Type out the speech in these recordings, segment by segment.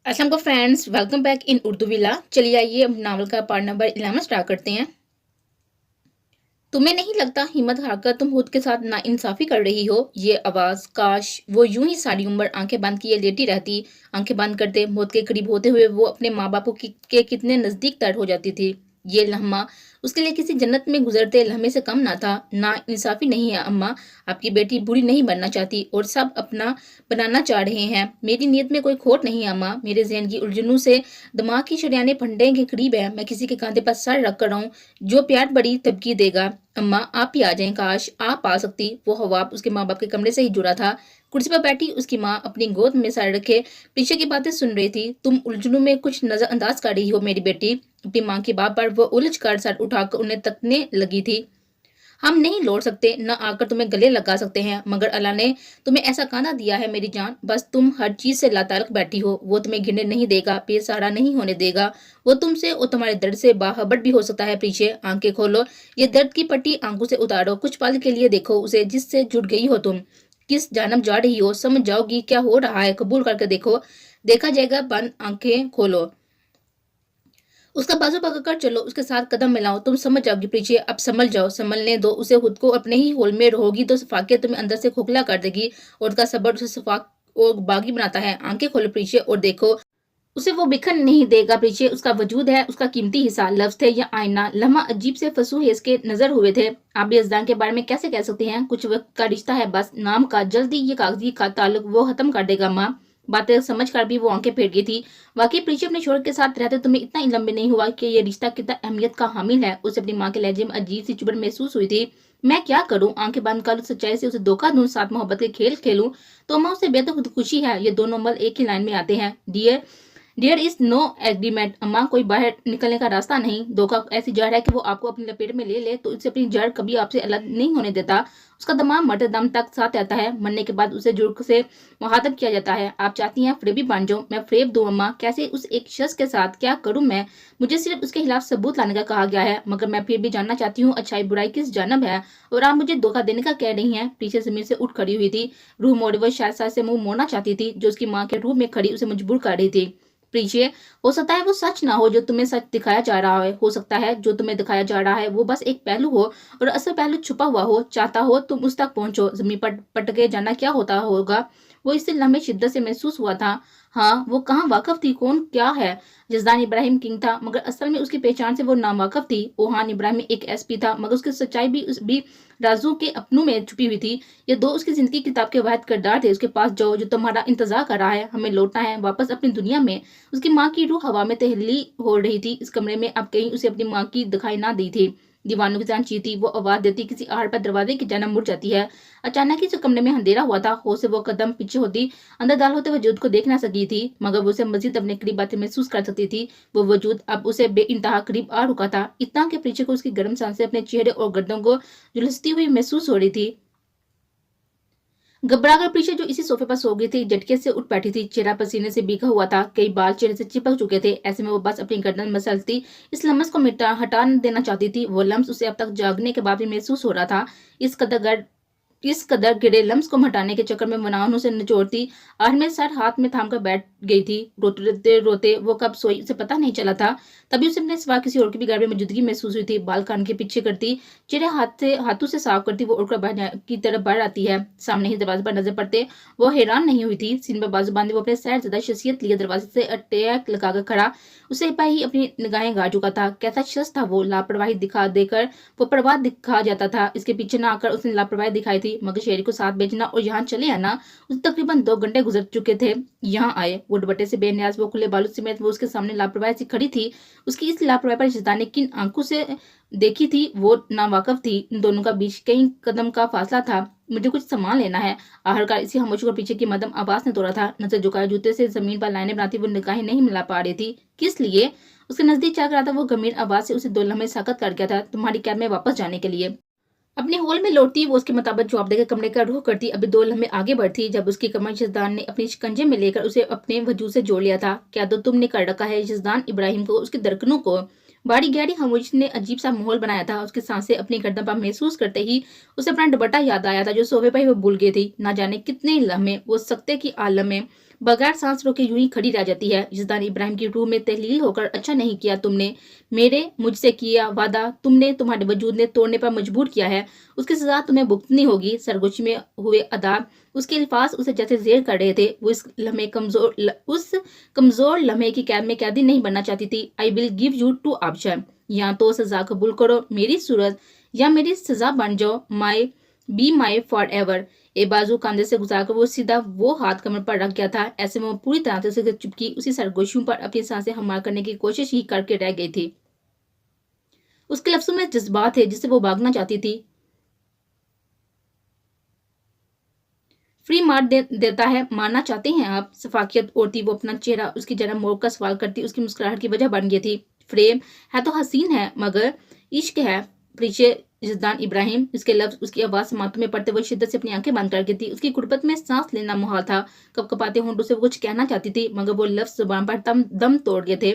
अस्सलाम को friends, welcome back in Urdu villa. चलिए आइए अब नावल का पार्ट नंबर 11 स्टार्ट करते हैं। तुम्हें नहीं लगता हिम्मत हारकर तुम खुद के साथ नाइंसाफी कर रही हो? ये आवाज काश वो यूं ही सारी उम्र आंखें बंद किए लेटी रहती। आंखें बंद करते मौत के करीब होते हुए वो अपने माँ बापों के कितने नजदीक तर हो जाती थी। ये लम्हा उसके लिए किसी जन्नत में गुजरते लम्हे से कम ना था। ना इंसाफी नहीं है अम्मा, आपकी बेटी बुरी नहीं बनना चाहती और सब अपना बनाना चाह रहे हैं। मेरी नीयत में कोई खोट नहीं है अम्मा, मेरे जहन की उलझनों से दिमाग की शरियाने फंडे के करीब है। मैं किसी के कांधे पर सर रख कर रहूं जो प्यार बड़ी तबकी देगा। अम्मा आप ही आ जाएं, काश आप आ सकती। वो हवाब उसके माँ बाप के कमरे से ही जुड़ा था। कुर्सी पर बैठी उसकी माँ अपनी गोद में सर रखे पीछे की बातें सुन रही थी। तुम उलझनों में कुछ नजरअंदाज कर रही हो मेरी बेटी। अपनी माँ की बात पर वो उलझ कर सर उठाकर उन्हें तकने लगी थी। हम नहीं लौट सकते, न आकर तुम्हें गले लगा सकते हैं, मगर अल्लाह ने तुम्हें ऐसा कांधा दिया है मेरी जान। बस तुम हर चीज से लाताल्लुक बैठी हो। वो तुम्हें गिरने नहीं देगा, बेसहारा नहीं होने देगा। वो तुमसे और तुम्हारे दर्द से बाखबर भी हो सकता है। पीछे आंखें खोलो, ये दर्द की पट्टी आंखों से उतारो, कुछ पल के लिए देखो उसे जिससे जुड़ गई हो तुम। किस जानब जा रही हो समझ जाओगी। क्या हो रहा है कबूल करके देखो, देखा जाएगा। बंद आंखें खोलो, उसका बाजू पकड़कर चलो, उसके साथ कदम मिलाओ, तुम समझ जाओगी। पीछे अब संभल जाओ, संभलने दो उसे खुद को। अपने ही होल में रहोगी तो फाकियत तुम्हें अंदर से खोखला कर देगी और उसका सबर उसे सफाक और बागी बनाता है। आंखें खोलो पीछे और देखो, उसे वो बिखर नहीं देगा। पीछे उसका वजूद है, उसका कीमती हिस्सा। लफ्ज थे या आईना। लम्हा अजीब से फंसू है इसके नजर हुए थे। आप भी यजदान के बारे में कैसे कह सकते हैं? कुछ वक्त का रिश्ता है बस, नाम का। जल्दी ये कागजी का ताल्लुक वो खत्म कर देगा। माँ बातें समझ कर भी वो आंखें फेर गई थी। वाकई प्रीति अपने शोहर के साथ रहते तुम्हें इतना इलम भी नहीं हुआ कि ये रिश्ता कितना अहमियत का हामिल है। उसे अपनी माँ के लहजे में अजीब सी चुभन महसूस हुई थी। मैं क्या करूं? आंखें बंद कर सच्चाई से उसे धोखा दूं, साथ मोहब्बत के खेल खेलूं? तो अम्मा उससे बेहद खुदकुशी है। ये दोनों अमल एक ही लाइन में आते हैं। Dear there is no agreement. अम्मा कोई बाहर निकलने का रास्ता नहीं। धोखा ऐसी जड़ है कि वो आपको अपनी लपेट में ले ले तो इससे अपनी जड़ कभी आपसे अलग नहीं होने देता। उसका दिमाग मरते दम तक साथ रहता है। मरने के बाद उसे जुड़ से मुहातब किया जाता है। आप चाहती हैं फ्रेबी बन जाऊं? मैं फ्रेब दूं अम्मा? कैसे? उस एक शख्स के साथ क्या करूं मैं? मुझे सिर्फ उसके खिलाफ सबूत लाने का कहा गया है, मगर मैं फिर भी जानना चाहती हूँ अच्छाई बुराई किस जानब है। और आप मुझे धोखा देने का कह रही हैं? पीछे जमीन से उठ खड़ी हुई थी। रूह मोड़े वो शायद से मुंह मोड़ना चाहती थी जो उसकी माँ के रूह में खड़ी उसे मजबूर कर रही थी। प्रीचिए, हो सकता है वो सच ना हो जो तुम्हें सच दिखाया जा रहा है। हो सकता है जो तुम्हें दिखाया जा रहा है वो बस एक पहलू हो और असल पहलू छुपा हुआ हो। चाहता हो तुम उस तक पहुंचो। जमीन पर पटके जाना क्या होता होगा वो इससे लम्हे शिद्दत से महसूस हुआ था। हाँ, वो कहाँ वाकफ थी कौन क्या है। जजदान इब्राहिम किंग था, मगर असल में उसकी पहचान से वो नावाकफ थी। ओहान इब्राहिम एक एसपी था, मगर उसकी सच्चाई भी राजों के अपनों में छुपी हुई थी। ये दो उसकी जिंदगी किताब के वाहिद किरदार थे। उसके पास जाओ जो तुम्हारा इंतजार कर रहा है। हमें लौटना है वापस अपनी दुनिया में। उसकी माँ की रूह हवा में तहली हो रही थी। इस कमरे में अब कहीं उसे अपनी माँ की दिखाई ना दी थी। दीवानों की जान चीती वो आवाज देती किसी आहट पर दरवाजे की जानब मुड़ जाती है। अचानक ही जो कमरे में अंधेरा हुआ था, हो से वो कदम पीछे होती अंदर दाल होते वजूद को देख ना सकी थी, मगर वो उसे मजीद अपने करीब बातें महसूस कर सकती थी। वो वजूद अब उसे बेइंतहा करीब आ रुका था, इतना के पीछे को उसकी गर्म सांसें अपने चेहरे और गर्दन को झुलसती हुई महसूस हो रही थी। घबराकर पीछे जो इसी सोफे पर सो गई थी, झटके से उठ बैठी थी। चेहरा पसीने से भीगा हुआ था, कई बाल चेहरे से चिपक चुके थे। ऐसे में वो बस अपनी गर्दन मसलती इस लम्स को हटा देना चाहती थी। वो लम्स उसे अब तक जागने के बाद भी महसूस हो रहा था। इस कदर गिरे लम्स को हटाने के चक्कर में मनाउन उसे निचोड़ती। आखिर में सर हाथ में थाम कर बैठ गई थी। रोते रोते वो कब सोई उसे पता नहीं चला था। तभी उसे अपने सिवा किसी और की भी घर में मौजूदगी महसूस हुई थी। बाल कान के पीछे करती, चेहरे हाथों से साफ करती वो उड़कर की तरफ बढ़ आती है। सामने ही दरवाजे पर नजर पड़ते वो हैरान नहीं हुई थी। सीन पर बाजू बांधे वो अपने सैर ज्यादा शख्सियत लिए दरवाजे से अटैक लगाकर खड़ा उसे पर ही अपनी निगाहें गा चुका था। कैसा शख्स था वो? लापरवाही दिखा देकर वो परवाह दिखा जाता था। इसके पीछे न आकर उसने लापरवाही दिखाई थी, मगर शेरी को साथ बेचना और यहाँ चले आना। उसे तकरीबन 2 घंटे गुजर चुके थे। यहाँ आए वो दुपट्टे से बेनियाज, वो खुले बालों समेत वो उसके सामने लापरवाही से खड़ी थी। उसकी इस लापरवाही पर जिदा ने किन आंखों से देखी थी वो नावाकफ थी। इन दोनों का बीच कई कदम का फासला था। मुझे कुछ सामान लेना है। आखिरकार इसी खामोशी को पीछे की मदम आवाज ने तोड़ा था। नजर झुकाए जूते से जमीन पर लाइनें बनाती वो निगाहें नहीं मिला पा रही थी। किस लिए? उसके नजदीक जाकर आता वो गंभीर आवाज से उसे 2 लम्हे साकत कर गया था। तुम्हारी कैब में वापस जाने के लिए। अपने हॉल में लौटती वो उसके मुताबिक जवाब देकर कमरे का रुख करती। अभी 2 लम्हे आगे बढ़ती जब उसकी कमर जजदान ने अपनी शिकंजे में लेकर उसे अपने वजूद से जोड़ लिया था। क्या तो तुमने कर रखा है? जजदान इब्राहिम को, उसकी धड़कनों को बड़ी गहरी खामोशी ने अजीब सा माहौल बनाया था। उसकी सांसें अपनी गर्दन पर महसूस करते ही उसे अपना दुपट्टा याद आया था जो सोफे पर ही वो भूल गई थी। ना जाने कितने लम्हे वो सख्ते की आलम में बगैर सांस रोके यूं ही खड़ी रह जाती है। यजदान इब्राहिम की रूह में तहलील होकर, अच्छा नहीं किया तुमने, मेरे मुझसे किया वादा तुमने तुम्हारे वजूद ने तोड़ने पर मजबूर किया है, उसकी सजा तुम्हें भुगतनी होगी। सरगोशी में हुए अदा उसके अल्फाज उसे जैसे जेर कर रहे थे। वो उस कमजोर लम्हे की कैद में कैदी नहीं बनना चाहती थी। I will give you two option, या तो सजा कबूल करो मेरी सूरत, या मेरी सजा बन जाओ माई फॉर एवर। ए बाजू कंधे से गुजारकर वो सीधा वो हाथ कमर पर रख गया था। ऐसे में वो पूरी तरह से चुपकी उसी सरगोशियों पर अपनी सांसें हमार करने की कोशिश ही करके रह गई थी। उसके लफ्जों में जज्बात थे जिससे वो भागना चाहती थी। फ्री मार देता है, मारना चाहते हैं आप? सफाकियत ओढ़ती वो अपना चेहरा उसकी जरा मोड़ का सवाल करती उसकी मुस्कुराहट की वजह बन गई थी। फ्रेम है तो हसीन है, मगर इश्क है पीछे यजदान इब्राहिम। उसके लफ्ज उसकी आवाज समातों में पड़ते हुए शिद्दत से अपनी आंखें बंद करके थी। उसकी गुर्बत में सांस लेना मुहाल था। कपकपाते होंठों से वो कुछ कहना चाहती थी, मगर वो लफ्ज जुबान पर दम तोड़ गए थे।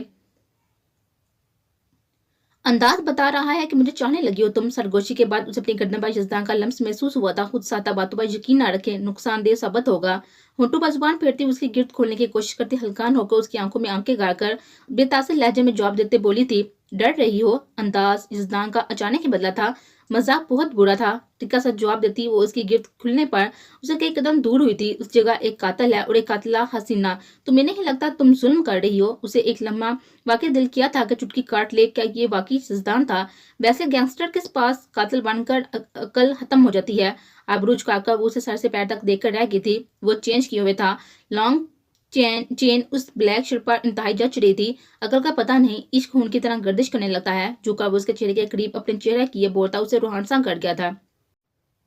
अंदाज बता रहा है कि मुझे चाहने लगी हो तुम। सरगोशी के बाद उसे अपनी गर्दन पर यजदान का लम्स महसूस हुआ था। खुद साता बातों पर यकीन ना रखे, नुकसानदेह साबित होगा। होंठों पर जुबान फेरती उसकी गिरफ्त खोलने की कोशिश करती हल्कान होकर उसकी आंखों में आंखें गाड़कर बेतासिर लहजे में जवाब देते बोली थी, डर रही हो? अंदाज यजदान का अचानक ही बदला था। मजाक बहुत बुरा था। टिक्का सा जवाब देती वो उसकी गिरफ्त खुलने पर उसे कई कदम दूर हुई थी। उस जगह एक कातिल है और एक कातिला हसीना। तुम्हें नहीं लगता तुम जुल्म कर रही हो? उसे एक लम्हा वाकई दिल किया था कि चुटकी काट ले, क्या ये वाकई सिजदान था? वैसे गैंगस्टर के पास कातिल बनकर अकल खत्म हो जाती है। आबरू झुकाकर वो उसे सर से पैर तक देखकर रह गई थी। वो चेंज किए हुए था। लॉन्ग चेन उस ब्लैक शर्ट पर इंतहाई जच रही थी। अकल का पता नहीं, इश्क खून की तरह गर्दिश करने लगता है। झुका वो उसके चेहरे के करीब अपने चेहरे किए बोलता उसे रूहान सा कर गया था।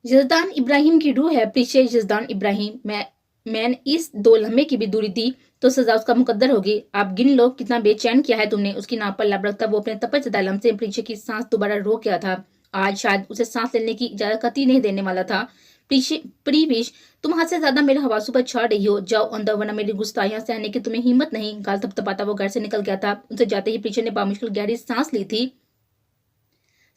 यजदान इब्राहिम की रूह है पीछे यजदान इब्राहिम। मैंने इस दो लम्हे की भी दूरी दी तो सजा उसका मुकद्दर होगी। आप गिन लो कितना बेचैन किया है तुमने। उसकी नाप पर लब रखता वो अपने तपज लम से पीछे की सांस दोबारा रोक गया था। आज शायद उसे सांस लेने की इजाजत कतई नहीं देने वाला था। प्रीविश, तुम हद से ज्यादा मेरे हवासों पर छा रही हो। जाओ अंदर, वरना मेरी गुस्ताखियां सहने की तुम्हें हिम्मत नहीं। गाल थपथपाता वो घर से निकल गया था। उसे जाते ही पीछे ने बामुश्किल गहरी सांस ली थी।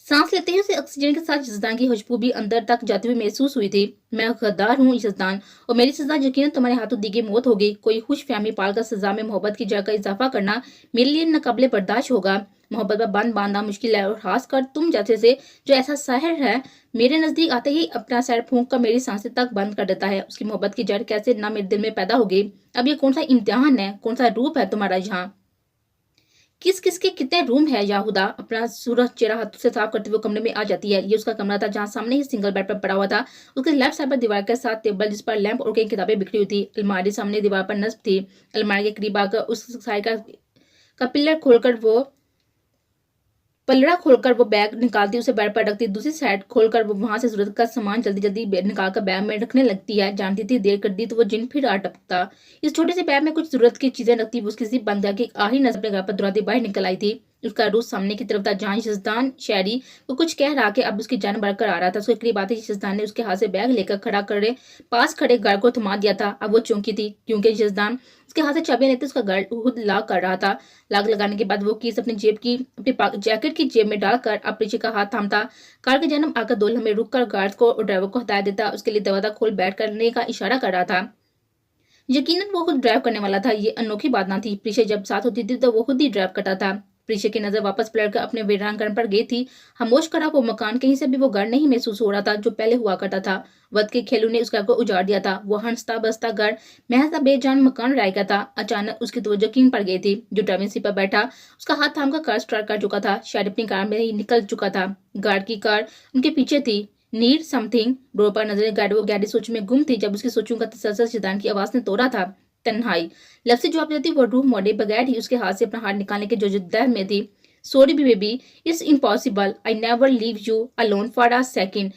सांस लेते ही उसे ऑक्सीजन के साथ यजदान की खुशबू भी अंदर तक जाती हुई महसूस हुई थी। मैं गद्दार हूँ यजदान, और मेरी सजा यकीनन तुम्हारे हाथों दी गई मौत होगी। कोई खुश फहमी पालकर सजा में मोहब्बत की जगह इजाफा करना मेरे लिए नाकाबिले बर्दाश्त होगा। मोहब्बत पर बंद बांधना मुश्किल है, और खास कर तुम जैसे से जो ऐसा सहर है मेरे नजदीक आते ही अपना सर फूंक कर मेरी सांसें तक बंद कर देता है। उसकी मोहब्बत की जड़ कैसे ना मेरे दिल में पैदा होगी। अब ये कौन सा इम्तिहान है, कौन सा रूप है तुम्हारा यहाँ? किस किस के कितने रूम है याहुदा? अपना सूरज चेहरा हाथों से साफ करते हुए कमरे में आ जाती है। ये उसका कमरा था जहाँ सामने ही सिंगल बेड पर पड़ा हुआ था। उसके लेफ्ट साइड पर दीवार के साथ टेबल जिस पर लैंप और कई किताबें बिखरी हुई थी। अलमारी सामने दीवार पर नस्ब थी। अलमारी के करीब आकर उस साइड का पिलर खोलकर वो पलड़ा खोलकर वो बैग निकालती उसे बेड पर रखती। दूसरी साइड खोलकर वो वहां से जरूरत का सामान जल्दी जल्दी निकालकर बैग में रखने लगती है। जानती थी देर कर दी तो वो जिन फिर आ टपकता। इस छोटे से बैग में कुछ जरूरत की चीजें रखती। वो उसकी जिप बंद करके आखिरी नजर अपने घर पर दुराती बाहर निकल आई थी। उसका रूह सामने की तरफ था जहाँ यजदान शहरी वो कुछ कह रहा कि अब उसकी जान बढ़कर आ रहा था। उसके करीब आते ही यजदान ने उसके हाथ से बैग लेकर खड़ा करे पास खड़े गार्ड को थमा दिया था। अब वो चौंकी थी क्योंकि यजदान उसके हाथ से चाबियां लेते उसका गार्ड खुद लॉक कर रहा था। लॉक लगाने के बाद वो कीस अपनी जैकेट की जेब में डालकर अब पीछे का हाथ थामता। कार के जन्म आकर दो लम्हे रुक कर गार्ड को और ड्राइवर को हटाया देता। उसके लिए दरवाजा खोल बैठ करने का इशारा कर रहा था। यकीनन वो खुद ड्राइव करने वाला था। ये अनोखी बात ना थी। प्रीशा जब साथ होती थी तो वो खुद ही ड्राइव करता था। प्रीशा की नजर वापस पलटकर अपने वीरांगन पर गई थी। खामोश करा वो मकान कहीं से भी वो घर नहीं महसूस हो रहा था जो पहले हुआ करता था। वक्त के खेलों ने उस घर को उजाड़ दिया था। वो हंसता बसता घर महज सा बेजान मकान रह गया था। अचानक उसकी तवज्जो किन पर गई थी जो ड्राइविंग सीट पर बैठा उसका हाथ थाम कर कार स्टार्ट कर चुका था। शायद अपनी कार में ही निकल चुका था। गार्ड की कार उनके पीछे थी। नीड समथिंग डोर पर नजर गाड़ी वो गहरी सोच में गुम थी। जब उसकी सोचों का तसलसल शैतान की आवाज ने तोड़ा था। तन्हाई लफ्ज से जवाब देती वो रूह मोड़े बगैर ही उसके हाथ से अपना हाथ निकालने के जो जिद्दत में थी। Sorry baby, it's impossible, I never leave you alone for a second.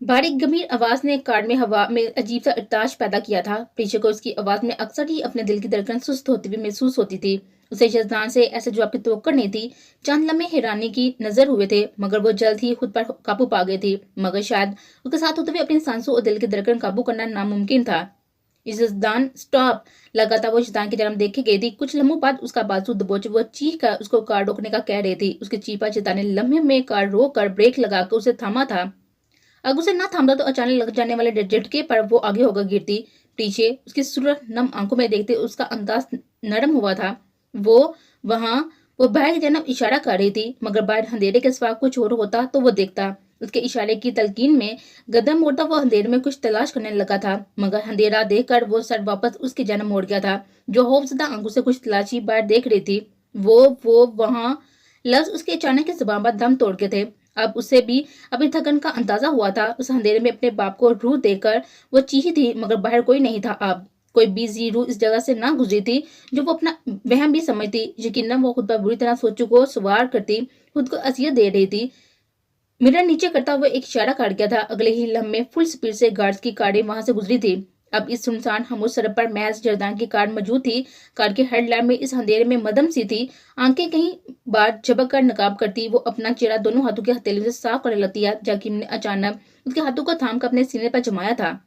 बारीक गंभीर आवाज ने कार में हवा में अजीब सा इर्ताश पैदा किया था। पीछे को उसकी आवाज में अक्सर ही अपने दिल की धड़कन सुस्त होती हुई महसूस होती थी। उसे यजदान से ऐसे जवाब की तवक्कुर नहीं थी। चंद लम्हे हैरानी की नजर हुए थे, मगर वो जल्द ही खुद पर काबू पा गई थी। मगर शायद उसके साथ होते हुए अपनी सांसों और दिल की धड़कन काबू करना नामुमकिन था। यजदान स्टॉप लगातार वो यजदान की तरफ देखे गई थी। कुछ लम्हों बाद उसका बाजू दबोचे वो चीख कर उसको कार रोकने का कह रही थी। उसकी चीख पर यजदान ने लम्हे में कार रोक कर ब्रेक लगाकर उसे थामा था। अगर उसे ना थामता तो अचानक लग जाने वाले झटके पर वो आगे होकर गिरती। पीछे उसकी सूरत नम आंखों में देखते उसका अंदाज नरम हुआ था। वो वहां वो बाहर की तरफ इशारा कर रही थी, मगर बाहर अंधेरे के सिवा कुछ और होता तो वो देखता। उसके इशारे की तलकीन में कदम मोड़ता वो अंधेरे में कुछ तलाश करने लगा था, मगर अंधेरा देखकर वो सर वापस उसकी जानब मोड़ गया था। जो खौफजदा आंखों से कुछ तलाशी बाहर देख रही थी, वो वहां लफ्ज उसके अचानक की जुबान पर दम तोड़ के थे। अब उसे भी अपनी थकन का अंदाजा हुआ था। उस अंधेरे में अपने बाप को रूह देकर वो चीखी थी, मगर बाहर कोई नहीं था। अब कोई बिजी रूह इस जगह से ना गुजरी थी जो वो अपना वहम भी समझती। यकीनन वो खुद पर बुरी तरह सोचों को सवार करती, खुद को अजियत दे रही थी। मिरर नीचे करता हुआ एक इशारा काट गया था। अगले ही लम्हे फुल स्पीड से गार्ड्स की कारें वहां से गुजरी थी। अब इस सुनसान खामोश सड़क पर महज जरदान की कार मौजूद थी। कार की हेडलाइट में इस अंधेरे में मदम सी थी। आंखें कहीं बार झपक कर नकाब करती वो अपना चेहरा दोनों हाथों की हथेलियों से साफ करने लगती है। जकीम ने अचानक उसके हाथों को थाम कर अपने सीने पर जमाया था।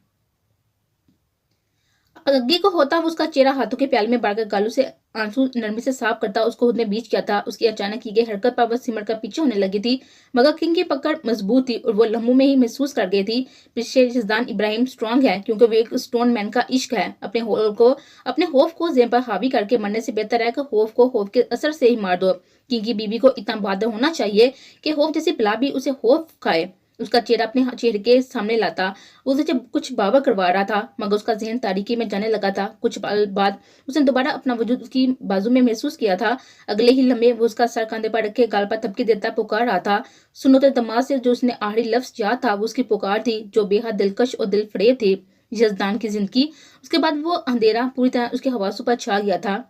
अग्गी को होता वो उसका चेहरा हाथों के प्याले में बांधकर गालों से आंसू नरमी से साफ करता उसको खुद में बीच किया था। उसकी अचानक की गई हरकत पर वह सिमट कर पीछे होने लगी थी, मगर किंग की पकड़ मजबूत थी और वो लम्हों में ही महसूस कर गई थी पीछे जसदान इब्राहिम स्ट्रांग है, क्योंकि वो एक स्टोन मैन का इश्क है। अपने खौफ को जेब पर हावी करके मरने से बेहतर है कि खौफ के असर से ही मार दो। किंग की बीवी को इतना बहादुर होना चाहिए कि खौफ जैसी बला भी उसे खौफ खाए। उसका चेहरा अपने चेहरे के सामने लाता। उसे जब कुछ बाबा करवा रहा था, मगर उसका जहन तारीकी में जाने लगा था। कुछ पल बाद उसने दोबारा अपना वजूद उसकी बाजू में महसूस किया था। अगले ही लम्हे वो उसका सर कंधे पर रखे गाल पर थपकी देता पुकार रहा था। सुनते दमाग से जो उसने आखिरी लफ्ज याद था वो उसकी पुकार थी, जो बेहद दिलकश और दिल फरेब थी। यजदान की जिंदगी। उसके बाद वो अंधेरा पूरी तरह उसके हवासों पर छा गया था।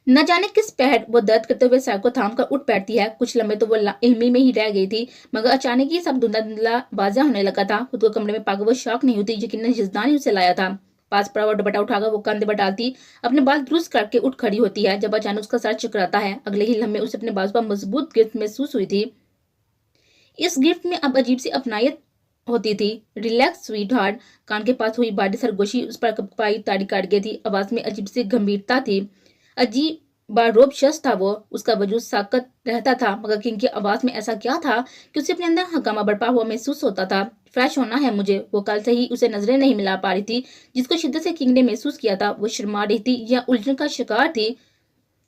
न जाने किस पहर वो दर्द करते हुए सर को थाम कर उठ बैठती है। कुछ लम्हे तो वो इल्मी में ही रह गई थी, मगर अचानक ही सब धुंधला धुंधला बाजा होने लगा था। खुद को कमरे में पाकर वो शौक नहीं होती, यकीनन यजदान ही उसे लाया था। पास पड़ा हुआ दुपट्टा उठाकर वो कंधे पर डालती, अपने बाल दुरुस्त करके उठ खड़ी होती है, जब अचानक उसका सर चकराता है। अगले ही लम्हे उसे अपने बाजू पर मजबूत गिरफ्त महसूस हुई थी। इस गिफ्ट में अब अजीब सी अपनायत होती थी। Relax sweet heart. कान के पास हुई बाडी सरगोशी उस पर कपाई ताड़ी काट गई थी। आवाज में अजीब सी गंभीरता थी। अजीब बारोब शख्स था वो। उसका वजूद साकत रहता था, मगर किंग की आवाज में ऐसा क्या था कि उसे अपने अंदर हंगामा बरपा हुआ महसूस होता था। फ्रेश होना है मुझे। वो कल से ही उसे नजरें नहीं मिला पा रही थी, जिसको शिद्दत से किंग ने महसूस किया था। वो शर्मा रही थी या उलझन का शिकार थी।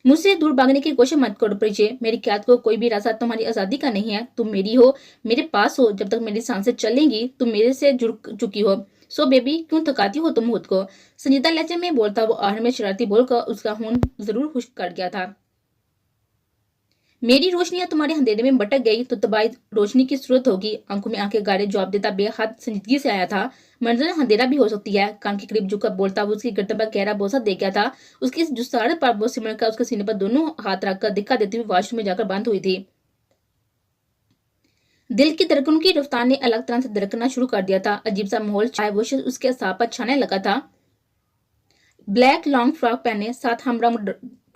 मुझसे दूर भागने की कोशिश मत करो परिचय। मेरी कैद को कोई भी रास्ता तुम्हारी आजादी का नहीं है। तुम मेरी हो, मेरे पास हो। जब तक मेरी सांसें चलेंगी तुम मेरे से जुड़ चुकी हो। सो बेबी, क्यों थकाती हो तुम खुद को? संजीदा लहजे में बोलता वो आहर में शरारती बोलकर उसका खून जरूर खुश्क कर गया था। मेरी रोशनियां तुम्हारे अंधेरे में भटक गई तो तबाही रोशनी की जरूरत होगी। आंखों में आंखें गाड़े जवाब देता बेहद संजीदगी से आया था। मंजर अंधेरा भी हो सकती है। कान के करीब झुककर बोलता वो उसकी गर्दन पर गहरा बोसा दे गया था। उसकी इस जुस्सारत पर वो सिमर कर उसके सीने पर दोनों हाथ रखकर दिक्कत देती हुई वॉशरूम में जाकर बंद हुई थी। दिल की धड़कनों की रफ्तार ने अलग तरह से धड़कना शुरू कर दिया था। अजीब सा माहौल छाया वो उसके असाब पर छाने लगा था। ब्लैक लॉन्ग फ्रॉक पहने, साथ हमरा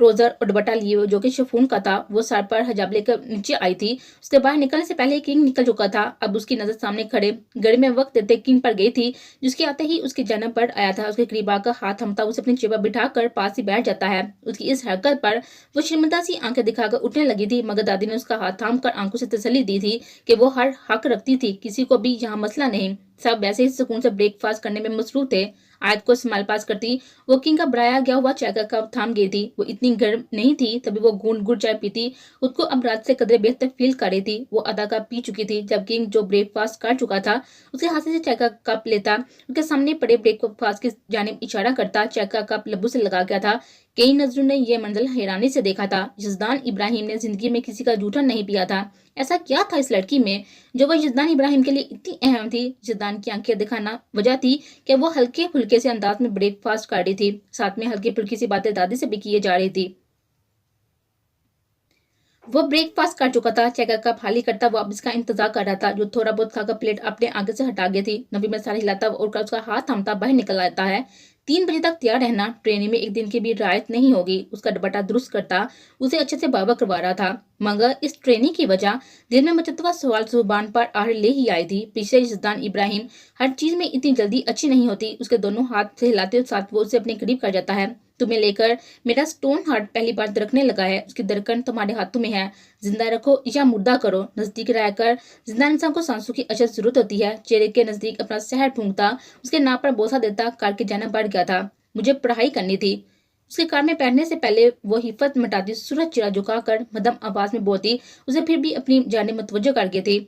ट्राउजर और दुपट्टा लिए हुए, जो कि शिफॉन का था। वो सर पर हिजाब लेकर नीचे आई थी। उसके बाहर निकलने से पहले किंग निकल चुका था। अब उसकी नजर सामने खड़े गड़ी में वक्त देते किंग पर गई थी, जिसके आते ही उसकी जन्म पर आया था। उसके करीब आकर हाथ थमता उसे अपनी चेयर पर बिठाकर पास ही बैठ जाता है। उसकी इस हरकत पर वो शर्मिंदा सी आंखें दिखाकर उठने लगी थी, मगर दादी ने उसका हाथ थाम कर आंखों से तसल्ली दी थी कि वो हर हक रखती थी, किसी को भी यहाँ मसला नहीं। सब वैसे ही सुकून से ब्रेकफास्ट करने में मसरूफ थे। आयत को स्माइल पास करती वो किंग का बनाया गया हुआ चाय का कप थाम गई थी। वो इतनी गर्म नहीं थी, तभी वो घूंट घूंट चाय पीती। खुद को अब रात से कदरे बेहतर फील कर रही थी। वो आधा कप पी चुकी थी जब किंग, जो ब्रेकफास्ट कर चुका था, उसके हाथ से चाय का कप लेता, उसके सामने पड़े ब्रेकफास्ट की जानिब इशारा करता। चाय का कप लबू से लगा गया था। कई नजरों ने यह मंजर हैरानी से देखा था। यजदान इब्राहिम ने जिंदगी में किसी का जूठा नहीं पिया था। ऐसा क्या था इस लड़की में जो वह यजदान इब्राहिम के लिए इतनी अहम थी? यजदान की आंखें दिखाना वजह थी कि वो हल्के फुल्के से अंदाज में ब्रेकफास्ट कर रही थी। साथ में हल्की फुल्की सी बातें दादी से भी किए जा रही थी। वो ब्रेकफास्ट कर चुका था। चाय का कप खाली करता वो अब इसका इंतजार कर रहा था, जो थोड़ा बहुत खाकर प्लेट अपने आगे से हटा गई थी। नबी में सारा हिलाता और उसका हाथ थामता बाहर निकल आता है। 3 बजे तक तैयार रहना, ट्रेनिंग में एक दिन की भी रियायत नहीं होगी। उसका दुपट्टा दुरुस्त करता उसे अच्छे से बाबा करवा रहा था, मगर इस ट्रेनिंग की वजह दिल में मचता हुआ सवाल जुबान पर आड़ ले ही आई थी। पीछे यजदान इब्राहिम हर चीज में इतनी जल्दी अच्छी नहीं होती। उसके दोनों हाथ से हिलाते साथ वो उसे अपने करीब कर जाता है। तुम्हें लेकर मेरा स्टोन हार्ट पहली बार धड़कने लगा है, उसकी धड़कन तुम्हारे हाथों में है। जिंदा रखो या मुर्दा करो। नजदीक रहकर जिंदा इंसान को सांसों की अशद जरूरत होती है। चेहरे के नजदीक अपना शहर फूंकता, उसके नाम पर बोसा देता। कार के जाना बढ़ गया था। मुझे पढ़ाई करनी थी। उसके कार में बैठने से पहले वो हिफत मिटाती, सूरज चिरा झुकाकर मध्यम आवाज में बोलती। उसे फिर भी अपनी जाने मुतवज्जो कर गई थी।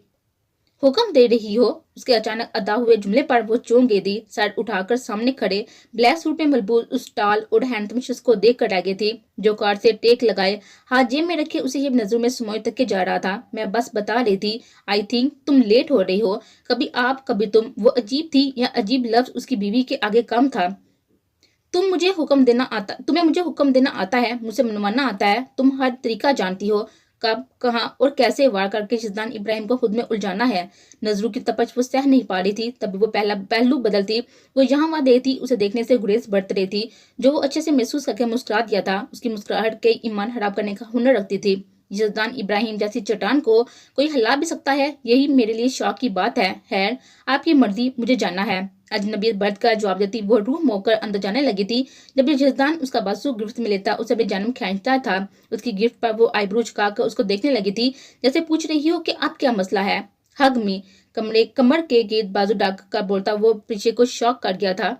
हुक्म दे रही हो? उसके अचानक अदा हुए जुमले पर वो चौंक गई थी। सर उठाकर सामने खड़े ब्लैक सूट में मलबूस उस टाल और हैंडसम शख्स को देख कर रह गई थी, जो कार से टेक लगाए हाथ जेब में रखे उसे ये नजरों में सुमोए तक के जा रहा था। मैं बस बता रही थी, आई थिंक तुम लेट हो रही हो। कभी आप कभी तुम। वो अजीब थी या अजीब लफ्ज उसकी बीवी के आगे कम था। तुम्हें मुझे हुक्म देना आता है, मुझसे मनवाना आता है। तुम हर तरीका जानती हो, कब कहाँ और कैसे वार करके शिजदान इब्राहिम को खुद में उलझाना है। नजरों की तपश वो सह नहीं पा रही थी। तभी वो पहला पहलू बदलती। वो यहाँ वहां देखती, उसे देखने से गुरेज बरत रही थी, जो वो अच्छे से महसूस करके मुस्कुरा दिया था। उसकी मुस्कुराहट के ईमान हराब करने का हुनर रखती थी। जजदान इब्राहिम जैसी चट्टान को कोई हिला भी सकता है, यही मेरे लिए शौक की बात है। खैर, आपकी मर्जी, मुझे जानना है। अजनबी बढ़ कर जवाब देती वो रूह मोकर अंदर जाने लगी थी। जब ये जजदान उसका बाजू गिरफ्त में लेता, उसे बेजानम खींचता था। उसकी गिरफ्त पर वो आईब्रो झुकाकर उसको देखने लगी थी, जैसे पूछ रही हो कि आप क्या मसला है। हग में कमर के गिर्द बाजू डाल कर बोलता वो पीछे को शौक कर गया था।